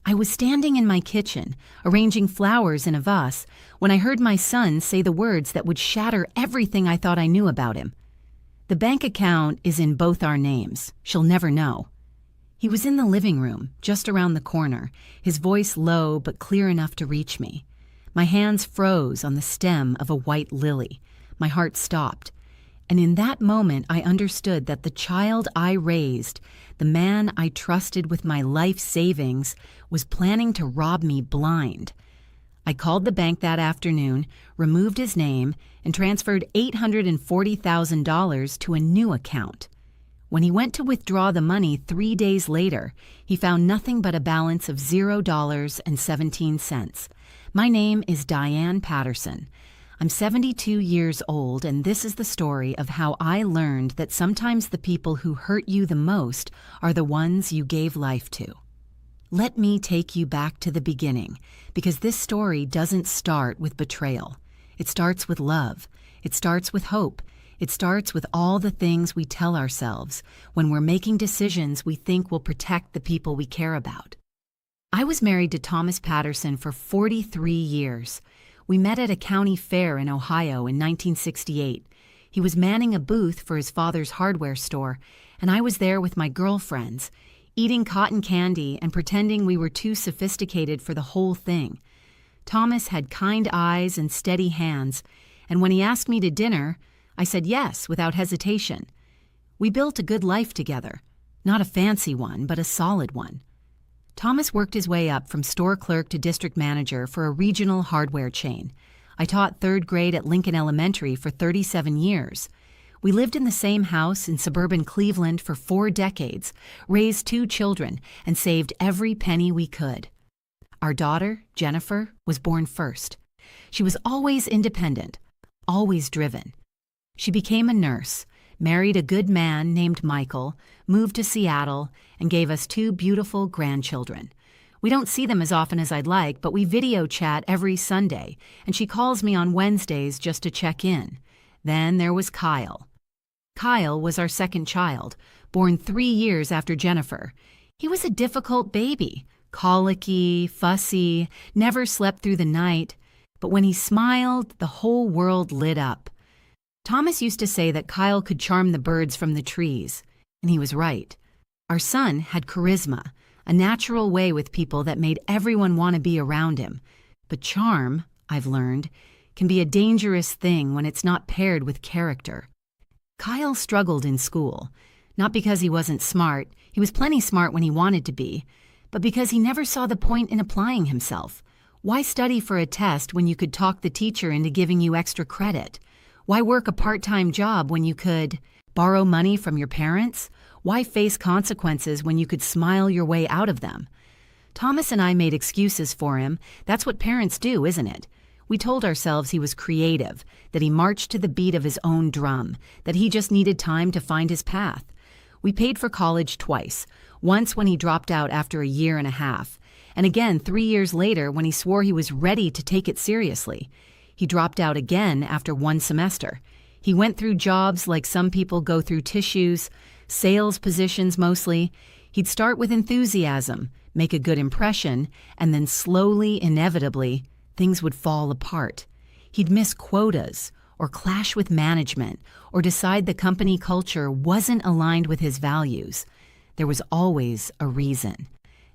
I was standing in my kitchen, arranging flowers in a vase, when I heard my son say the words that would shatter everything I thought I knew about him. "The bank account is in both our names. She'll never know." He was in the living room, just around the corner, his voice low but clear enough to reach me. My hands froze on the stem of a white lily. My heart stopped. And in that moment, I understood that the child I raised, the man I trusted with my life savings, was planning to rob me blind. I called the bank that afternoon, removed his name, and transferred $840,000 to a new account. When he went to withdraw the money 3 days later, he found nothing but a balance of $0.17. My name is Diane Patterson. I'm 72 years old, and this is the story of how I learned that sometimes the people who hurt you the most are the ones you gave life to. Let me take you back to the beginning, because this story doesn't start with betrayal. It starts with love. It starts with hope. It starts with all the things we tell ourselves when we're making decisions we think will protect the people we care about. I was married to Thomas Patterson for 43 years. We met at a county fair in Ohio in 1968. He was manning a booth for his father's hardware store, and I was there with my girlfriends, eating cotton candy and pretending we were too sophisticated for the whole thing. Thomas had kind eyes and steady hands, and when he asked me to dinner, I said yes without hesitation. We built a good life together, not a fancy one, but a solid one. Thomas worked his way up from store clerk to district manager for a regional hardware chain. I taught 3rd grade at Lincoln Elementary for 37 years. We lived in the same house in suburban Cleveland for 4 decades, raised 2 children, and saved every penny we could. Our daughter, Jennifer, was born first. She was always independent, always driven. She became a nurse, married a good man named Michael, moved to Seattle, and gave us 2 beautiful grandchildren. We don't see them as often as I'd like, but we video chat every Sunday, and she calls me on Wednesdays just to check in. Then there was Kyle. Kyle was our second child, born 3 years after Jennifer. He was a difficult baby, colicky, fussy, never slept through the night, but when he smiled, the whole world lit up. Thomas used to say that Kyle could charm the birds from the trees, and he was right. Our son had charisma, a natural way with people that made everyone want to be around him. But charm, I've learned, can be a dangerous thing when it's not paired with character. Kyle struggled in school, not because he wasn't smart, he was plenty smart when he wanted to be, but because he never saw the point in applying himself. Why study for a test when you could talk the teacher into giving you extra credit? Why work a part-time job when you could borrow money from your parents? Why face consequences when you could smile your way out of them? Thomas and I made excuses for him. That's what parents do, isn't it? We told ourselves he was creative, that he marched to the beat of his own drum, that he just needed time to find his path. We paid for college twice, once when he dropped out after a year and a half, and again 3 years later when he swore he was ready to take it seriously. He dropped out again after 1 semester. He went through jobs like some people go through tissues, sales positions mostly. He'd start with enthusiasm, make a good impression, and then slowly, inevitably, things would fall apart. He'd miss quotas, or clash with management, or decide the company culture wasn't aligned with his values. There was always a reason.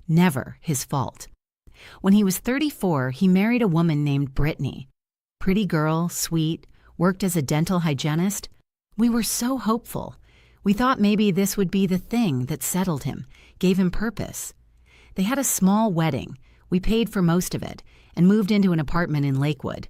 Never his fault. When he was 34, he married a woman named Brittany. Pretty girl, sweet, worked as a dental hygienist. We were so hopeful. We thought maybe this would be the thing that settled him, gave him purpose. They had a small wedding. We paid for most of it and moved into an apartment in Lakewood.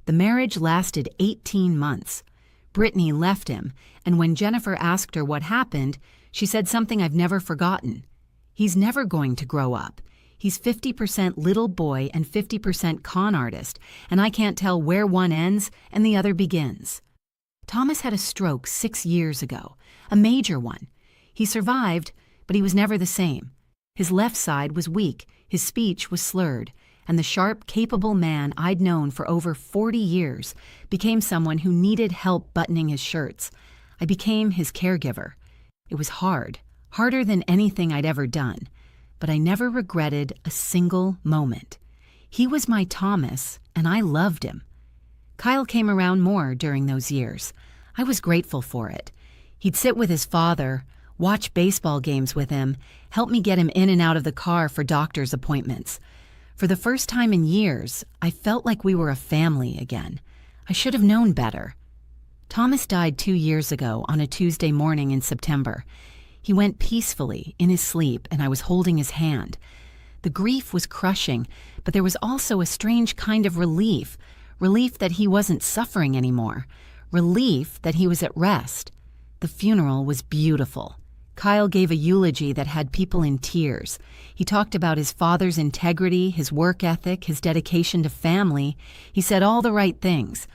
The marriage lasted 18 months. Brittany left him, and when Jennifer asked her what happened, she said something I've never forgotten. He's never going to grow up. He's 50% little boy and 50% con artist, and I can't tell where one ends and the other begins. Thomas had a stroke 6 years ago, a major one. He survived, but he was never the same. His left side was weak, his speech was slurred, and the sharp, capable man I'd known for over 40 years became someone who needed help buttoning his shirts. I became his caregiver. It was hard, harder than anything I'd ever done. but I never regretted a single moment. He was my Thomas, and I loved him. Kyle came around more during those years. I was grateful for it. He'd sit with his father, watch baseball games with him, help me get him in and out of the car for doctor's appointments. For the first time in years, I felt like we were a family again. I should have known better. Thomas died 2 years ago on a Tuesday morning in September. He went peacefully in his sleep, and I was holding his hand. The grief was crushing, but there was also a strange kind of relief that he wasn't suffering anymore, relief that he was at rest. The funeral was beautiful. Kyle gave a eulogy that had people in tears. He talked about his father's integrity, his work ethic, his dedication to family. He said all the right things.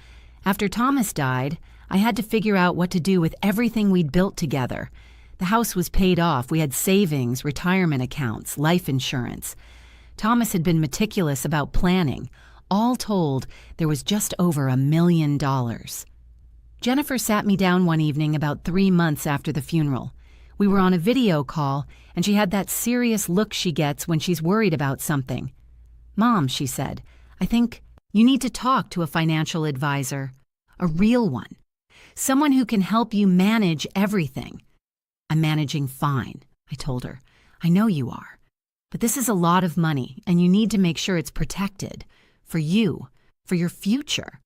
After Thomas died, I had to figure out what to do with everything we'd built together. The house was paid off. We had savings, retirement accounts, life insurance. Thomas had been meticulous about planning. All told, there was just over $1 million. Jennifer sat me down one evening about 3 months after the funeral. We were on a video call, and she had that serious look she gets when she's worried about something. "Mom," she said, "I think you need to talk to a financial advisor, a real one, someone who can help you manage everything." "I'm managing fine," I told her. "I know you are. But this is a lot of money, and you need to make sure it's protected. For you, for your future."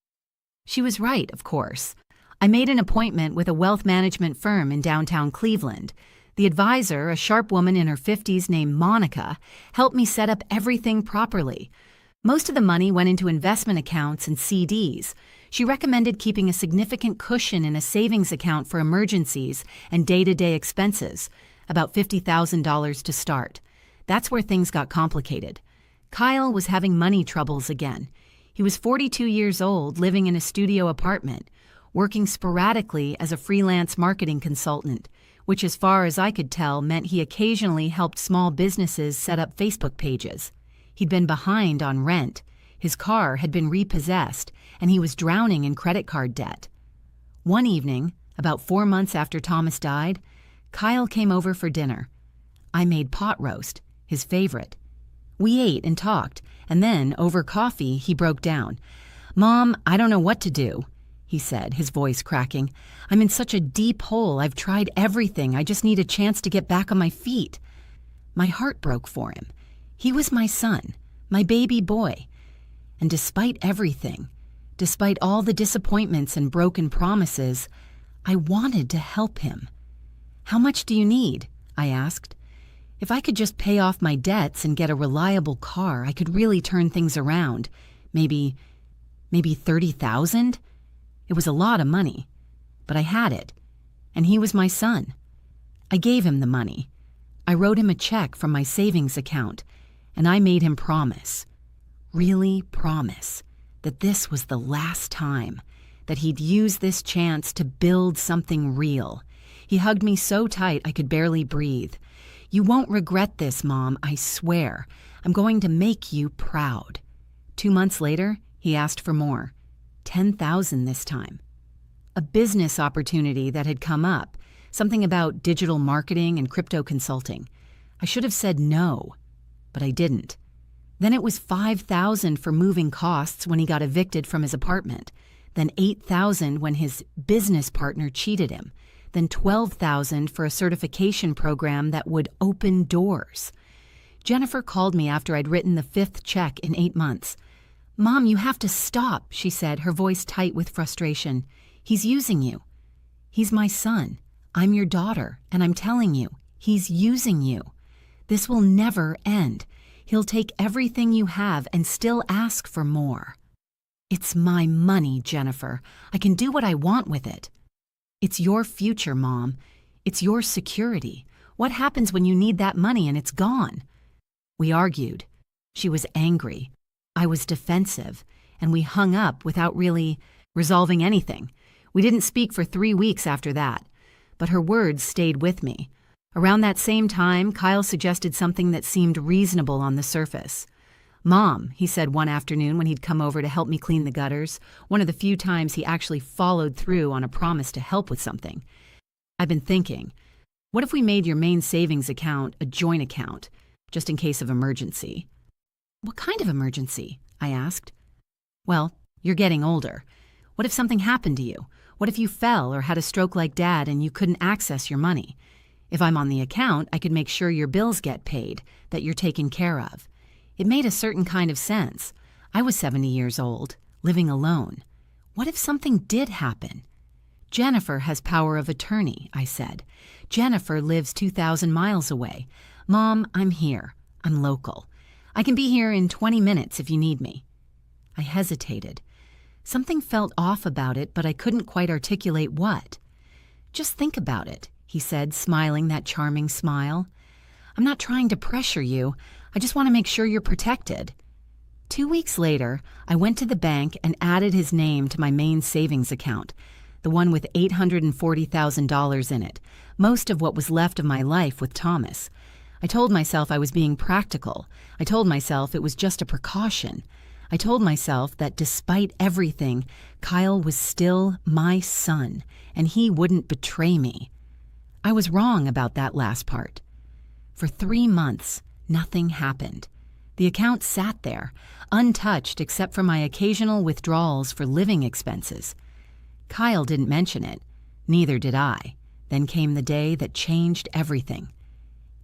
She was right, of course. I made an appointment with a wealth management firm in downtown Cleveland. The advisor, a sharp woman in her 50s named Monica, helped me set up everything properly. Most of the money went into investment accounts and CDs. She recommended keeping a significant cushion in a savings account for emergencies and day-to-day expenses, about $50,000 to start. That's where things got complicated. Kyle was having money troubles again. He was 42 years old, living in a studio apartment, working sporadically as a freelance marketing consultant, which as far as I could tell meant he occasionally helped small businesses set up Facebook pages. He'd been behind on rent, his car had been repossessed, and he was drowning in credit card debt. One evening, about 4 months after Thomas died, Kyle came over for dinner. I made pot roast, his favorite. We ate and talked, and then, over coffee, he broke down. "Mom, I don't know what to do," he said, his voice cracking. "I'm in such a deep hole. I've tried everything. I just need a chance to get back on my feet." My heart broke for him. He was my son, my baby boy. And despite everything, despite all the disappointments and broken promises, I wanted to help him. "How much do you need?" I asked. If I could just pay off my debts and get a reliable car, I could really turn things around. Maybe 30,000? It was a lot of money, but I had it, and he was my son. I gave him the money. I wrote him a check from my savings account, and I made him promise, really promise, that this was the last time, that he'd use this chance to build something real. He hugged me so tight I could barely breathe. "You won't regret this, Mom, I swear. I'm going to make you proud." 2 months later, he asked for more. 10,000 this time. A business opportunity that had come up, something about digital marketing and crypto consulting. I should have said no, but I didn't. Then it was 5,000 for moving costs when he got evicted from his apartment. Then 8,000 when his business partner cheated him. Then 12,000 for a certification program that would open doors. Jennifer called me after I'd written the 5th check in 8 months. "Mom, you have to stop," she said, her voice tight with frustration. "He's using you. He's my son. I'm your daughter, and I'm telling you, he's using you. This will never end. He'll take everything you have and still ask for more." "It's my money, Jennifer. I can do what I want with it." "It's your future, Mom. It's your security. What happens when you need that money and it's gone?" We argued. She was angry. I was defensive, and we hung up without really resolving anything. We didn't speak for 3 weeks after that, but her words stayed with me. Around that same time, Kyle suggested something that seemed reasonable on the surface. "Mom," he said one afternoon when he'd come over to help me clean the gutters, one of the few times he actually followed through on a promise to help with something. "I've been thinking, what if we made your main savings account a joint account? just in case of emergency." "What kind of emergency?" I asked. "Well, you're getting older. What if something happened to you? What if you fell or had a stroke like Dad and you couldn't access your money? If I'm on the account, I could make sure your bills get paid, that you're taken care of." It made a certain kind of sense. I was 70 years old, living alone. What if something did happen? "Jennifer has power of attorney," I said. "Jennifer lives 2,000 miles away. Mom, I'm here. I'm local. I can be here in 20 minutes if you need me." I hesitated. Something felt off about it, but I couldn't quite articulate what. "Just think about it," he said, smiling that charming smile. "I'm not trying to pressure you. I just want to make sure you're protected." 2 weeks later, I went to the bank and added his name to my main savings account, the one with $840,000 in it, most of what was left of my life with Thomas. I told myself I was being practical. I told myself it was just a precaution. I told myself that despite everything, Kyle was still my son, and he wouldn't betray me. I was wrong about that last part. For 3 months, nothing happened. The account sat there, untouched except for my occasional withdrawals for living expenses. Kyle didn't mention it. Neither did I. Then came the day that changed everything.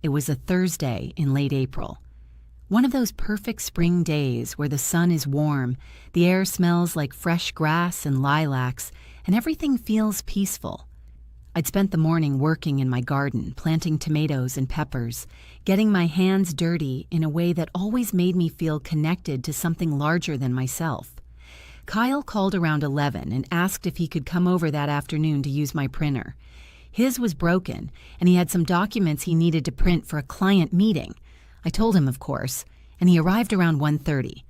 It was a Thursday in late April. One of those perfect spring days where the sun is warm, the air smells like fresh grass and lilacs, and everything feels peaceful. I'd spent the morning working in my garden, planting tomatoes and peppers, getting my hands dirty in a way that always made me feel connected to something larger than myself. Kyle called around 11 and asked if he could come over that afternoon to use my printer. His was broken, and he had some documents he needed to print for a client meeting. I told him, of course, and he arrived around 1:30.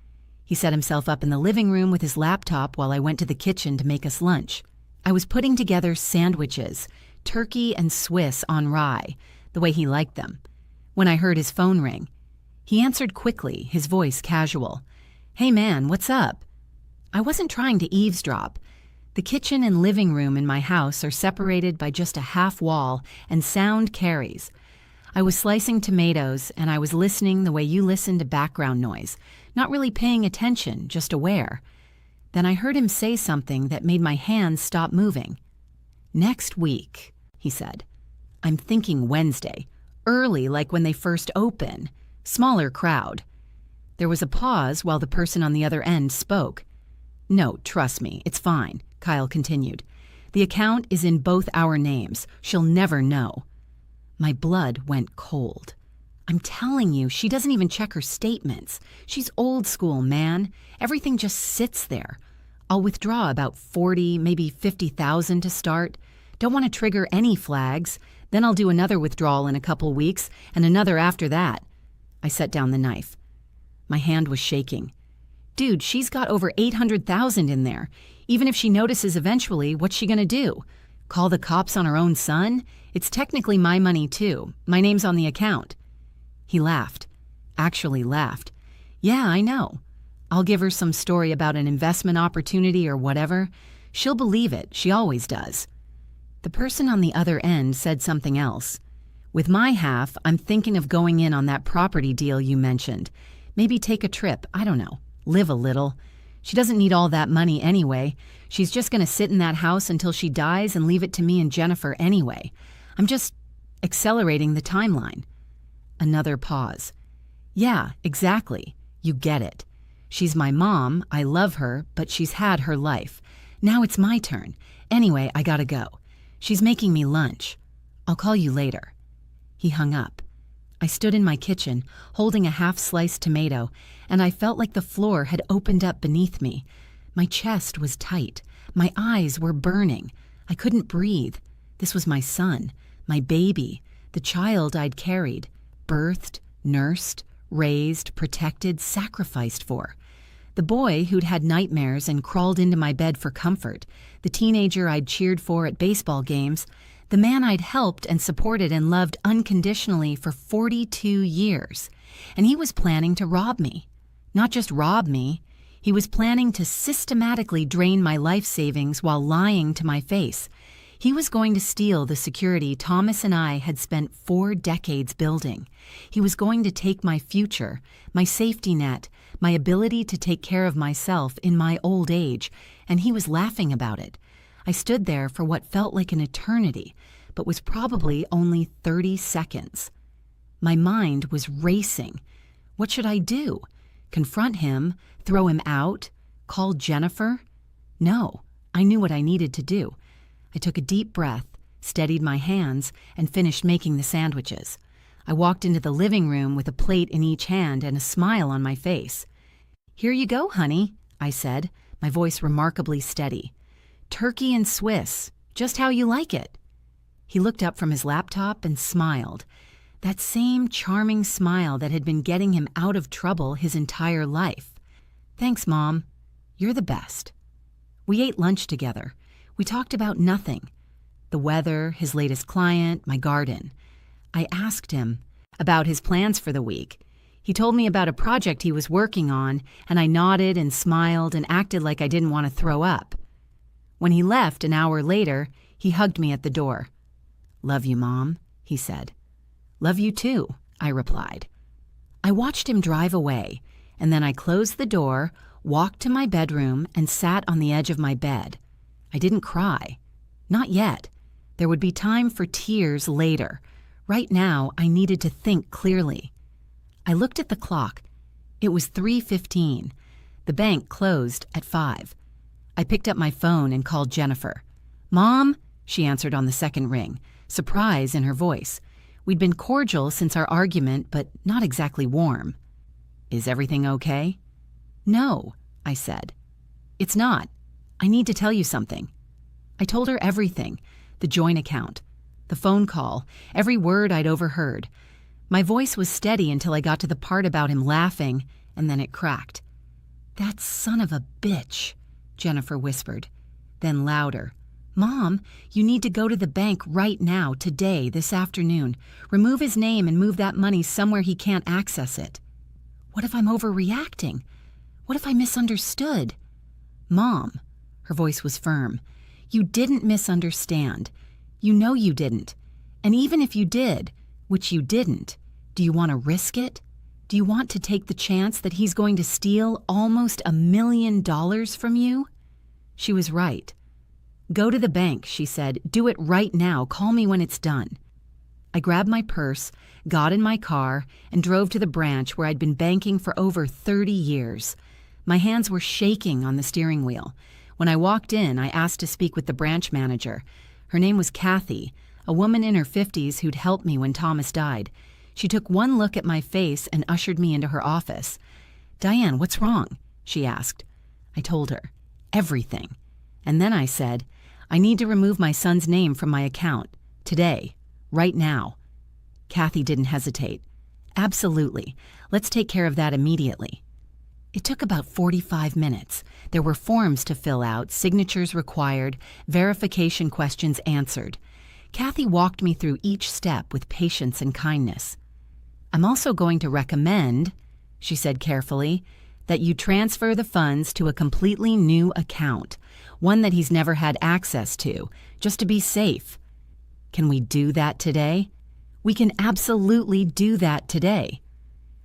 He set himself up in the living room with his laptop while I went to the kitchen to make us lunch. I was putting together sandwiches, turkey and Swiss on rye, the way he liked them, when I heard his phone ring. He answered quickly, his voice casual. "Hey man, what's up?" I wasn't trying to eavesdrop. The kitchen and living room in my house are separated by just a half wall, and sound carries. I was slicing tomatoes, and I was listening the way you listen to background noise, not really paying attention, just aware. Then I heard him say something that made my hands stop moving. "Next week," he said. "I'm thinking Wednesday, early like when they first open, smaller crowd." There was a pause while the person on the other end spoke. "No, trust me, it's fine," Kyle continued. "The account is in both our names. She'll never know." My blood went cold. "I'm telling you, she doesn't even check her statements. She's old school, man. Everything just sits there. I'll withdraw about 40, maybe 50,000 to start. Don't want to trigger any flags. Then I'll do another withdrawal in a couple weeks and another after that." I set down the knife. My hand was shaking. "Dude, she's got over 800,000 in there. Even if she notices eventually, what's she gonna do? Call the cops on her own son? It's technically my money too. My name's on the account." He laughed. Actually laughed. "Yeah, I know. I'll give her some story about an investment opportunity or whatever. She'll believe it. She always does." The person on the other end said something else. "With my half, I'm thinking of going in on that property deal you mentioned. Maybe take a trip, I don't know, live a little. She doesn't need all that money anyway. She's just going to sit in that house until she dies and leave it to me and Jennifer anyway. I'm just accelerating the timeline." Another pause. "Yeah, exactly. You get it. She's my mom, I love her, but she's had her life. Now it's my turn. Anyway, I gotta go. She's making me lunch. I'll call you later." He hung up. I stood in my kitchen, holding a half-sliced tomato, and I felt like the floor had opened up beneath me. My chest was tight. My eyes were burning. I couldn't breathe. This was my son, my baby, the child I'd carried, birthed, nursed, raised, protected, sacrificed for. The boy who'd had nightmares and crawled into my bed for comfort, the teenager I'd cheered for at baseball games, the man I'd helped and supported and loved unconditionally for 42 years. And he was planning to rob me. Not just rob me, he was planning to systematically drain my life savings while lying to my face. He was going to steal the security Thomas and I had spent 4 decades building. He was going to take my future, my safety net, my ability to take care of myself in my old age, and he was laughing about it. I stood there for what felt like an eternity, but was probably only 30 seconds. My mind was racing. What should I do? Confront him? Throw him out? Call Jennifer? No, I knew what I needed to do. I took a deep breath, steadied my hands, and finished making the sandwiches. I walked into the living room with a plate in each hand and a smile on my face. "Here you go, honey," I said, my voice remarkably steady. "Turkey and Swiss, just how you like it." He looked up from his laptop and smiled. That same charming smile that had been getting him out of trouble his entire life. "Thanks, Mom. You're the best." We ate lunch together. We talked about nothing. The weather, his latest client, my garden. I asked him about his plans for the week. He told me about a project he was working on, and I nodded and smiled and acted like I didn't want to throw up. When he left an hour later, he hugged me at the door. "Love you, Mom," he said. "Love you too," I replied. I watched him drive away, and then I closed the door, walked to my bedroom, and sat on the edge of my bed. I didn't cry. Not yet. There would be time for tears later. Right now, I needed to think clearly. I looked at the clock. It was 3:15. The bank closed at 5. I picked up my phone and called Jennifer. "Mom," she answered on the second ring, surprise in her voice. We'd been cordial since our argument, but not exactly warm. "Is everything okay?" "No," I said. "It's not. I need to tell you something." I told her everything, the joint account, the phone call, every word I'd overheard. My voice was steady until I got to the part about him laughing, and then it cracked. "That son of a bitch," Jennifer whispered. Then louder, "Mom, you need to go to the bank right now, today, this afternoon. Remove his name and move that money somewhere he can't access it." What if I'm overreacting? What if I misunderstood? "Mom," her voice was firm, "you didn't misunderstand. You know you didn't. And even if you did, which you didn't, do you want to risk it? Do you want to take the chance that he's going to steal almost $1 million from you?" She was right. "Go to the bank," she said. "Do it right now. Call me when it's done." I grabbed my purse, got in my car, and drove to the branch where I'd been banking for over 30 years. My hands were shaking on the steering wheel. When I walked in, I asked to speak with the branch manager. Her name was Kathy, a woman in her 50s who'd helped me when Thomas died. She took one look at my face and ushered me into her office. "Diane, what's wrong?" she asked. I told her everything. And then I said, "I need to remove my son's name from my account. Today. Right now." Kathy didn't hesitate. "Absolutely. Let's take care of that immediately." It took about 45 minutes. There were forms to fill out, signatures required, verification questions answered. Kathy walked me through each step with patience and kindness. "I'm also going to recommend," she said carefully, "that you transfer the funds to a completely new account, one that he's never had access to, just to be safe." Can we do that today? We can absolutely do that today.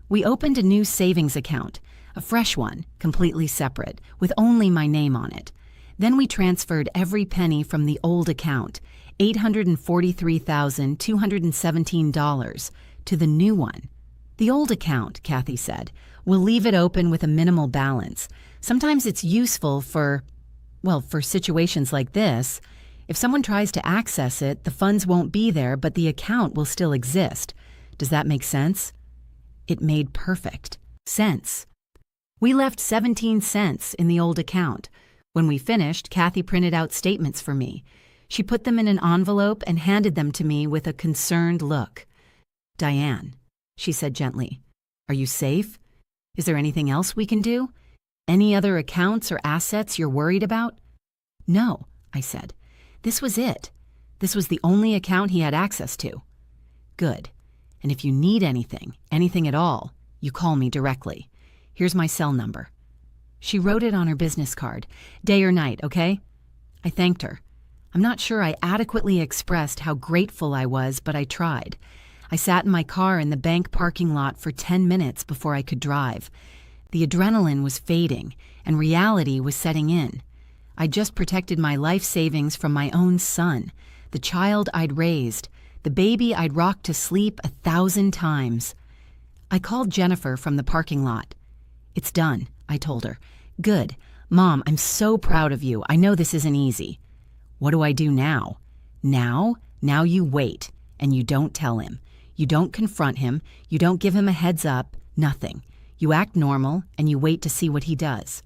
We opened a new savings account, a fresh one, completely separate, with only my name on it. Then we transferred every penny from the old account, $843,217, to the new one. "The old account," Kathy said, "we'll leave it open with a minimal balance. Sometimes it's useful for situations like this. If someone tries to access it, the funds won't be there, but the account will still exist. Does that make sense?" It made perfect sense. We left 17 cents in the old account. When we finished, Kathy printed out statements for me. She put them in an envelope and handed them to me with a concerned look. "Diane," she said gently, "are you safe? Is there anything else we can do? Any other accounts or assets you're worried about?" "No," I said. "This was it. This was the only account he had access to." "Good. And if you need anything at all, you call me directly. Here's my cell number." She wrote it on her business card. "Day or night, okay?" I thanked her. I'm not sure I adequately expressed how grateful I was, but I tried. I sat in my car in the bank parking lot for 10 minutes before I could drive. The adrenaline was fading, and reality was setting in. I'd just protected my life savings from my own son, the child I'd raised, the baby I'd rocked to sleep 1,000 times. I called Jennifer from the parking lot. "It's done," I told her. "Good. Mom, I'm so proud of you. I know this isn't easy." "What do I do now?" Now you wait, and you don't tell him. You don't confront him. You don't give him a heads up. Nothing. You act normal, and you wait to see what he does."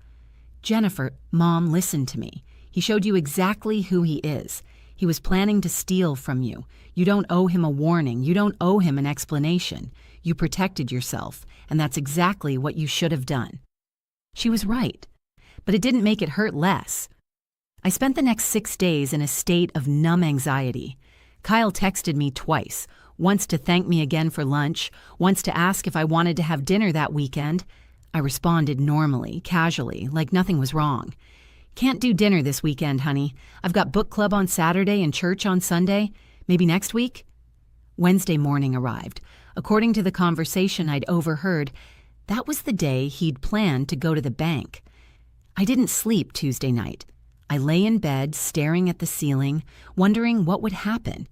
"Jennifer, Mom, listen to me. He showed you exactly who he is. He was planning to steal from you. You don't owe him a warning. You don't owe him an explanation. You protected yourself, and that's exactly what you should have done." She was right, but it didn't make it hurt less. I spent the next 6 days in a state of numb anxiety. Kyle texted me twice, once to thank me again for lunch, once to ask if I wanted to have dinner that weekend. I responded normally, casually, like nothing was wrong. "Can't do dinner this weekend, honey. I've got book club on Saturday and church on Sunday. Maybe next week?" Wednesday morning arrived. According to the conversation I'd overheard, that was the day he'd planned to go to the bank. I didn't sleep Tuesday night. I lay in bed, staring at the ceiling, wondering what would happen.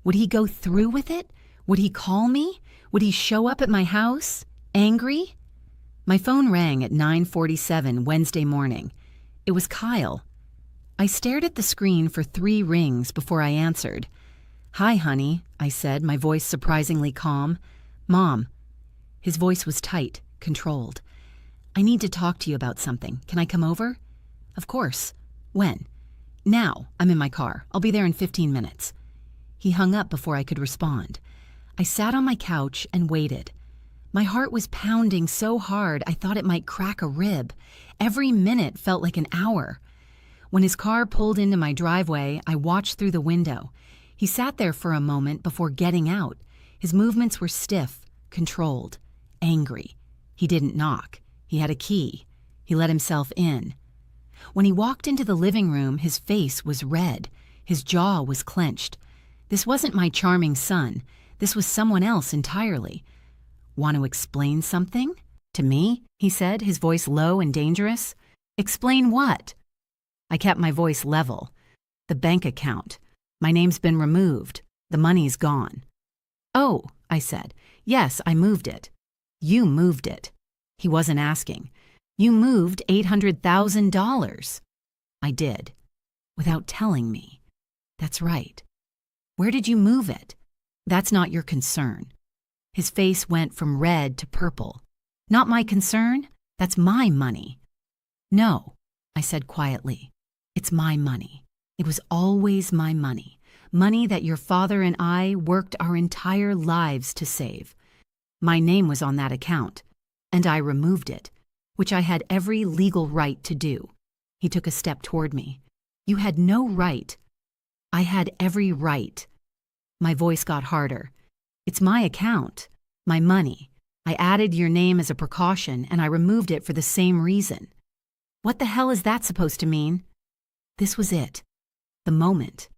Would he go through with it? Would he call me? Would he show up at my house? Angry? My phone rang at 9:47 Wednesday morning. It was Kyle. I stared at the screen for 3 rings before I answered. "Hi, honey," I said, my voice surprisingly calm. "Mom." His voice was tight, controlled. "I need to talk to you about something. Can I come over?" "Of course. When?" "Now. I'm in my car. I'll be there in 15 minutes. He hung up before I could respond. I sat on my couch and waited. My heart was pounding so hard I thought it might crack a rib. Every minute felt like an hour. When his car pulled into my driveway, I watched through the window. He sat there for a moment before getting out. His movements were stiff, controlled, angry. He didn't knock. He had a key. He let himself in. When he walked into the living room, his face was red. His jaw was clenched. This wasn't my charming son. This was someone else entirely. "Want to explain something?" "To me?" he said, his voice low and dangerous. "Explain what?" I kept my voice level. "The bank account. My name's been removed. The money's gone." "Oh," I said. "Yes, I moved it." "You moved it." He wasn't asking. "You moved $800,000. "I did. Without telling me." "That's right." "Where did you move it?" "That's not your concern." His face went from red to purple. "Not my concern? That's my money." "No," I said quietly. "It's my money. It was always my money. Money that your father and I worked our entire lives to save. My name was on that account, and I removed it, which I had every legal right to do." He took a step toward me. "You had no right." "I had every right." My voice got harder. "It's my account, my money. I added your name as a precaution, and I removed it for the same reason." "What the hell is that supposed to mean?" This was it. The moment.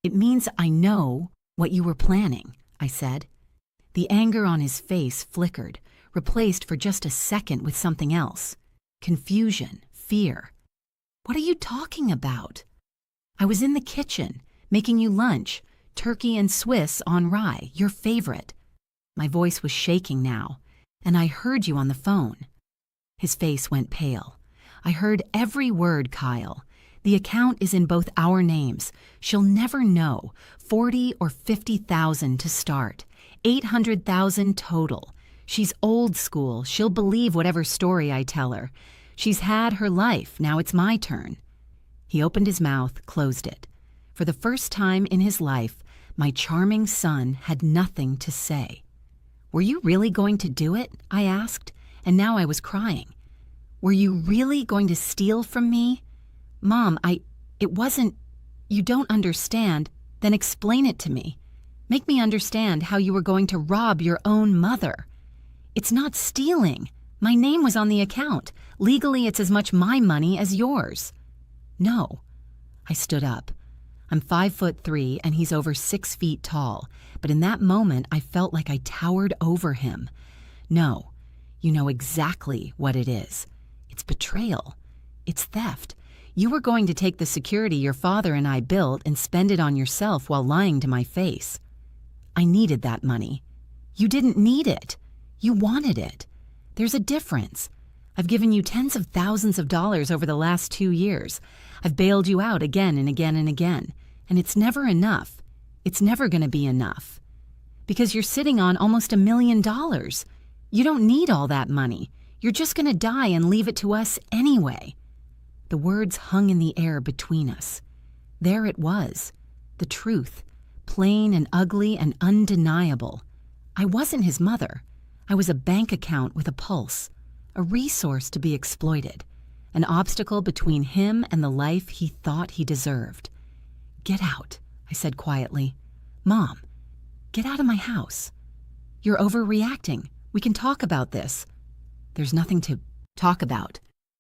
"It means I know what you were planning," I said. The anger on his face flickered, replaced for just a second with something else. Confusion, fear. "What are you talking about?" "I was in the kitchen, making you lunch, turkey and Swiss on rye, your favorite." My voice was shaking now, and I heard you on the phone. His face went pale. "I heard every word, Kyle. The account is in both our names. She'll never know. 40 or 50,000 to start. 800,000 total. She's old school. She'll believe whatever story I tell her. She's had her life. Now it's my turn." He opened his mouth, closed it. For the first time in his life, my charming son had nothing to say. "Were you really going to do it?" I asked, and now I was crying. "Were you really going to steal from me?" "Mom, it wasn't, you don't understand. Then explain it to me. Make me understand how you were going to rob your own mother." "It's not stealing. My name was on the account. Legally, it's as much my money as yours." "No." I stood up. I'm 5'3" and he's over 6 feet tall, but in that moment I felt like I towered over him. No, you know exactly what it is. It's betrayal. It's theft. You were going to take the security your father and I built and spend it on yourself while lying to my face. I needed that money. You didn't need it. You wanted it. There's a difference. I've given you tens of thousands of dollars over the last 2 years. I've bailed you out again and again and again. And it's never enough. It's never going to be enough. Because you're sitting on almost $1 million. You don't need all that money. You're just going to die and leave it to us anyway. The words hung in the air between us. There it was. The truth. Plain and ugly and undeniable. I wasn't his mother. I was a bank account with a pulse. A resource to be exploited. An obstacle between him and the life he thought he deserved. "Get out," I said quietly. "Mom, get out of my house. You're overreacting. We can talk about this." "There's nothing to talk about.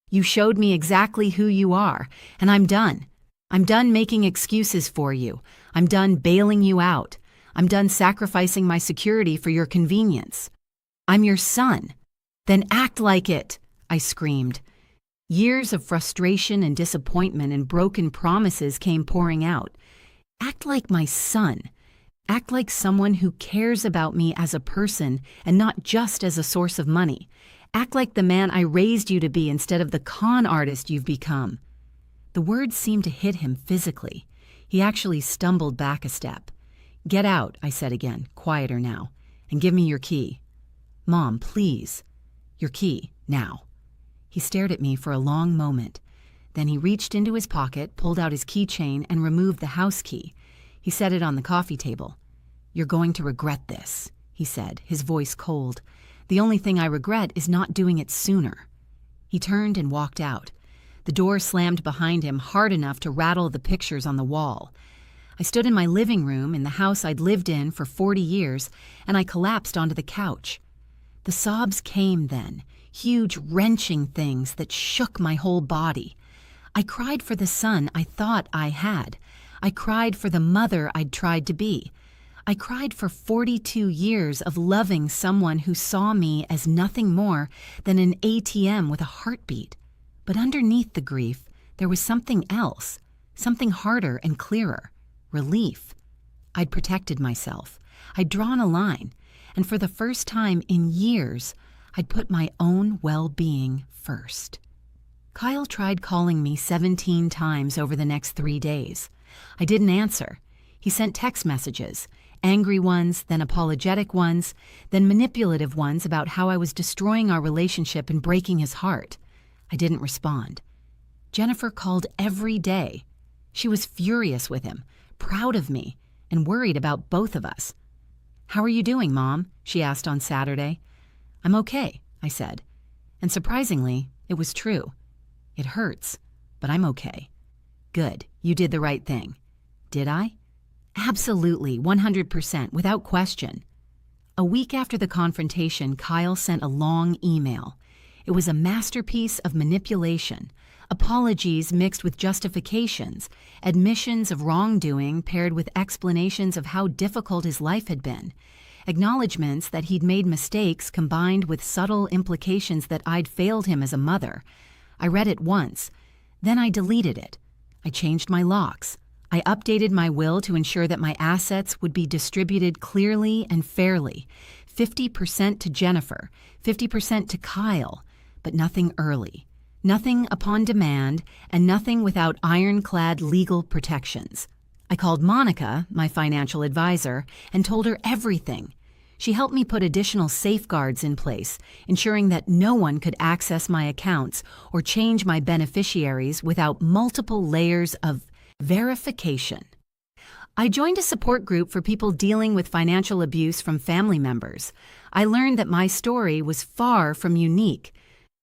You showed me exactly who you are, and I'm done. I'm done making excuses for you. I'm done bailing you out. I'm done sacrificing my security for your convenience. I'm your son." "Then act like it," I screamed. Years of frustration and disappointment and broken promises came pouring out. Act like my son. Act like someone who cares about me as a person and not just as a source of money. Act like the man I raised you to be instead of the con artist you've become. The words seemed to hit him physically. He actually stumbled back a step. "Get out," I said again, quieter now, "and give me your key." "Mom, please. Your key, now." He stared at me for a long moment. Then he reached into his pocket, pulled out his keychain, and removed the house key. He set it on the coffee table. "You're going to regret this," he said, his voice cold. "The only thing I regret is not doing it sooner." He turned and walked out. The door slammed behind him hard enough to rattle the pictures on the wall. I stood in my living room in the house I'd lived in for 40 years, and I collapsed onto the couch. The sobs came then, huge wrenching things that shook my whole body. I cried for the son I thought I had. I cried for the mother I'd tried to be. I cried for 42 years of loving someone who saw me as nothing more than an ATM with a heartbeat. But underneath the grief, there was something else, something harder and clearer. Relief. I'd protected myself. I'd drawn a line. And for the first time in years, I'd put my own well-being first. Kyle tried calling me 17 times over the next 3 days. I didn't answer. He sent text messages, angry ones, then apologetic ones, then manipulative ones about how I was destroying our relationship and breaking his heart. I didn't respond. Jennifer called every day. She was furious with him, proud of me, and worried about both of us. "How are you doing, Mom?" she asked on Saturday. "I'm okay," I said. And surprisingly, it was true. "It hurts, but I'm okay." "Good, you did the right thing." "Did I?" "Absolutely, 100%, without question." A week after the confrontation, Kyle sent a long email. It was a masterpiece of manipulation, apologies mixed with justifications, admissions of wrongdoing paired with explanations of how difficult his life had been, acknowledgments that he'd made mistakes combined with subtle implications that I'd failed him as a mother. I read it once. Then I deleted it. I changed my locks. I updated my will to ensure that my assets would be distributed clearly and fairly. 50% to Jennifer, 50% to Kyle, but nothing early. Nothing upon demand, and nothing without ironclad legal protections. I called Monica, my financial advisor, and told her everything. She helped me put additional safeguards in place, ensuring that no one could access my accounts or change my beneficiaries without multiple layers of verification. I joined a support group for people dealing with financial abuse from family members. I learned that my story was far from unique.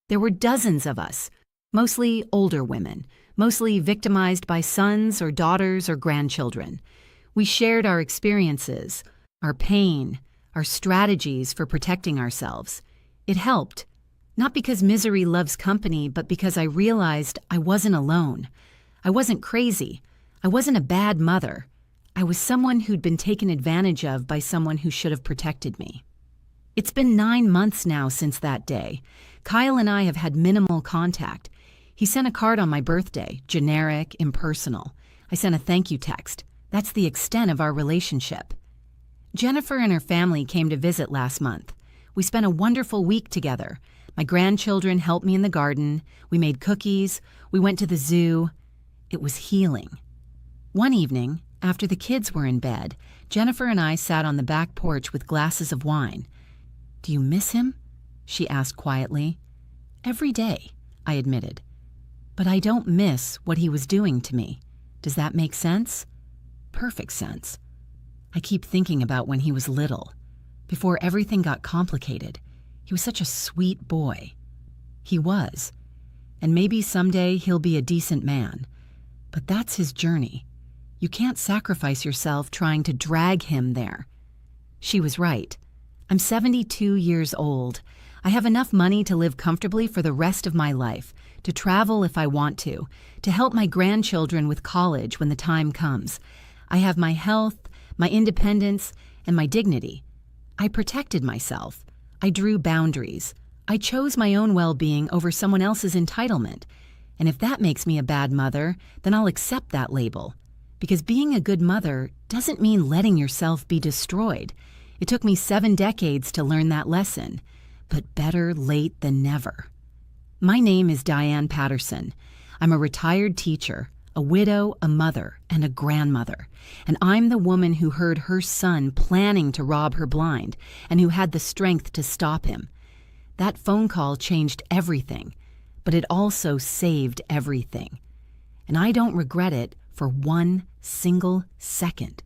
There were dozens of us, mostly older women, mostly victimized by sons or daughters or grandchildren. We shared our experiences, our pain, our strategies for protecting ourselves. It helped, not because misery loves company, but because I realized I wasn't alone. I wasn't crazy. I wasn't a bad mother. I was someone who'd been taken advantage of by someone who should have protected me. It's been 9 months now since that day. Kyle and I have had minimal contact. He sent a card on my birthday, generic, impersonal. I sent a thank you text. That's the extent of our relationship. Jennifer and her family came to visit last month. We spent a wonderful week together. My grandchildren helped me in the garden. We made cookies. We went to the zoo. It was healing. One evening, after the kids were in bed, Jennifer and I sat on the back porch with glasses of wine. "Do you miss him?" she asked quietly. "Every day," I admitted. "But I don't miss what he was doing to me. Does that make sense?" "Perfect sense. I keep thinking about when he was little. Before everything got complicated, he was such a sweet boy." He was. And maybe someday he'll be a decent man. But that's his journey. You can't sacrifice yourself trying to drag him there. She was right. I'm 72 years old. I have enough money to live comfortably for the rest of my life, to travel if I want to help my grandchildren with college when the time comes. I have my health, my independence, and my dignity. I protected myself. I drew boundaries. I chose my own well-being over someone else's entitlement. And if that makes me a bad mother, then I'll accept that label. Because being a good mother doesn't mean letting yourself be destroyed. It took me 7 decades to learn that lesson. But better late than never. My name is Diane Patterson. I'm a retired teacher, a widow, a mother, and a grandmother. And I'm the woman who heard her son planning to rob her blind and who had the strength to stop him. That phone call changed everything, but it also saved everything. And I don't regret it for 1 single second.